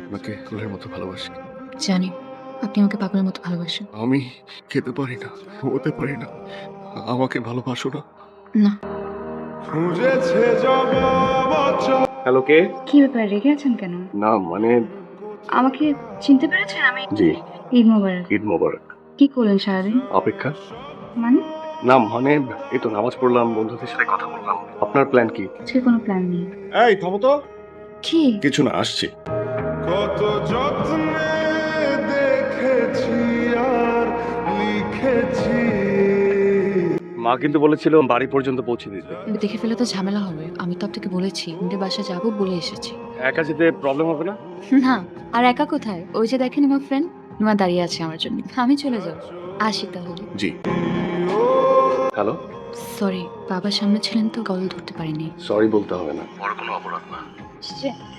আপনাকে ফুলের মতো ভালোবাসি। জানি আপনি আমাকে পাগলের মতো ভালোবাসেন। আমি খেতে পারি না, ঘুমোতে পারি না। আমাকে ভালোবাসো না? না। হ্যালো, কে? কি ব্যাপার, রেগে আছেন কেন? না মানে আমাকে চিনতে পেরেছেন? আমি জি, ঈদ মোবারক। ঈদ মোবারক। কি করলেন সারাদিন? অপেক্ষা। মানে না মানে এই তো নামাজ পড়লাম, বন্ধুদের সাথে কথা বললাম। আপনার প্ল্যান কি? আজকে কোনো প্ল্যান নেই। এই থামো তো। কি? কিছু না, আসছি। কত যত্নে দেখেছি আর লিখেছি। মা কিন্তু বলেছিল বাড়ি পর্যন্ত পৌঁছে দিতে। দেখে ফেলে তো ঝামেলা হবে। আমি তো আপনাকে বলেছি ওদের বাসায় যাবো বলে এসেছি। একা যেতে প্রবলেম হবে না? না, আর একা কোথায়? ওই যে দেখেন আমার ফ্রেন্ড নোয়া দাঁড়িয়ে আছে আমার জন্য। আমি চলে যাব। আসি তাহলে। জি। হ্যালো। সরি, বাবার সামনে ছিলেন তো কল ধরতে পারিনি। সরি বলতে হবে না, বড় কোনো অপরাধ না।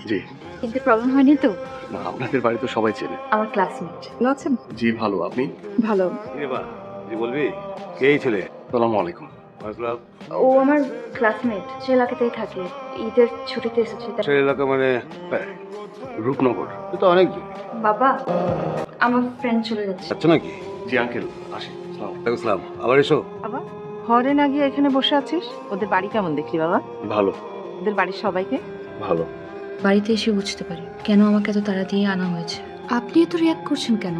জি। কিন্তু প্রবলেম হয়নি তো? না, আপনাদের বাড়ি তো সবাই চেনে। আমার ক্লাসমেট। ভালো আছেন? জি ভালো, আপনি? ভালো। জি বলবি কে এই ছেলে? আসসালামু আলাইকুম। আসলাম। ও আমার ক্লাসমেট, সে এলাকাতেই থাকে। ঈদের ছুটিতে এসেছে। সেই এলাকা মানে রূপনগর। তুই তো অনেক দূর। বাবা, আমার ফ্রেন্ড চলে যাচ্ছে। যাচ্ছে নাকি? জি আঙ্কেল, আসি। আসসালামু ওয়ালাইকুম আসসালাম। আবার এসো। বাবা, ঘরে না গিয়ে এখানে বসে আছিস? ওদের বাড়ি কেমন দেখলি বাবা? আলাইকুম। ভালো, ওদের বাড়ির সবাইকে? ভালো। বাড়িতে এসে বুঝতে পারি কেন আমাকে এত তাড়া দিয়ে আনা হয়েছে। আপনি এত রিয়াক্ট করছেন কেন?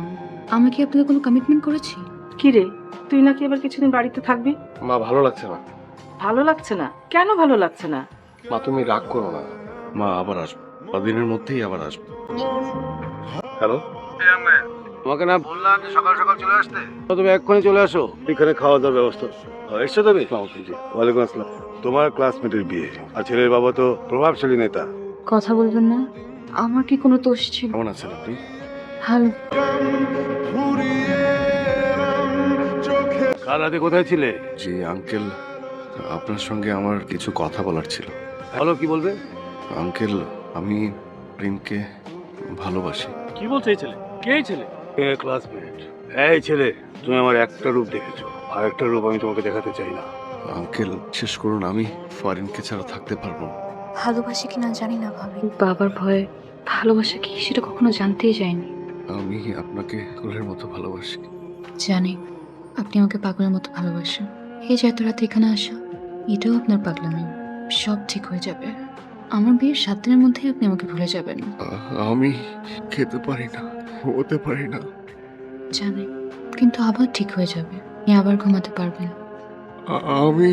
আমি কি আপনাকে কোনো কমিটমেন্ট করেছি? কি রে, তুই নাকি এবার কিছুদিন বাড়িতে থাকবি? মা ভালো লাগছে না। ভালো লাগছে না? কেন ভালো লাগছে না? মা তুমি রাগ করো না। মা আবার আসবো, কদিনের মধ্যেই আবার আসবো। হ্যালো। তোমাকে না বললাম যে সকাল সকাল চলে আসতে? তো তুমি এক্ষুনি চলে আসো, এখানে খাওয়া দাওয়ার ব্যবস্থা। এসছো তুমি? ওয়ালাইকুম আসসালাম। তোমার ক্লাসমেটের বিয়ে, আর ছেলের বাবা তো প্রভাবশালী নেতা। কথা বলবেন না? আমার কি কোনো দোষ ছিল? কেমন আছেন আপনি? ভালো। কাল রাতে কোথায় ছিলে? জি আঙ্কেল, আপনার সঙ্গে আমার কিছু কথা বলার ছিল। বলো, কি বলবে? আঙ্কেল, আমি প্রিমকে ভালোবাসি। কি বলছে এই ছেলে? কে এই ছেলে? ক্লাসমেট। এই ছেলে, তুমি আমার একটা রূপ দেখেছো, আর একটা রূপ আমি তোমাকে দেখাতে চাই না। আঙ্কেল শেষ করুন, আমি ফারিনকে ছাড়া থাকতে পারবো না। ভালোবাসি কিনা জানি না ভাবি। বাবার ভয়ে ভালোবাসা কি সেটা কখনো জানতেই যায়নি। আমি আপনাকে ফুলের মতো ভালোবাসি। জানি আপনি আমাকে পাগলের মতো ভালোবাসেন। এই যে এত রাতে এখানে আসা, এটাও আপনার পাগলামি। সব ঠিক হয়ে যাবে। আমার বিয়ের 7 দিনের মধ্যেই আপনি আমাকে ভুলে যাবেন। আমি খেতে পারি না, ঘুমোতে পারি না। জানি, কিন্তু আবার ঠিক হয়ে যাবে। আপনি আবার ঘুমাতে পারবেন। আমি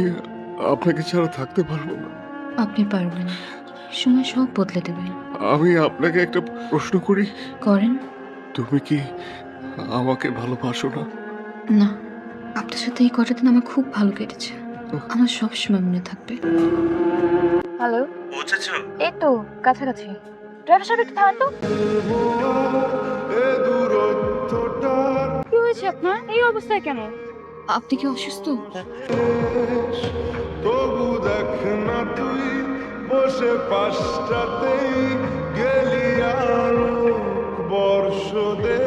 আপনাকে ছাড়া থাকতে পারবো না। আপনি পারবেন। সময় সব বদলে দেবে। আমি আপনাকে একটা প্রশ্ন করি, করেন। তুমি কি আমাকে ভালোবাসো না? না, আপনার সাথে এই কটা দিন আমার খুব ভালো কেটেছে। আমার সব সময় মনে থাকবে। হ্যালো, পৌঁছেছো? এই তো কাছাকাছি। ড্রাইভার সাহেব একটু থামান তো। এ দূরত্বটার কি হয়েছে আপনার? এই অবস্থায় কেন? আপনি কি অসুস্থ? তবু দেখ না তুই বসে পাশটাতেই গেলি আলোক বর্ষ দে।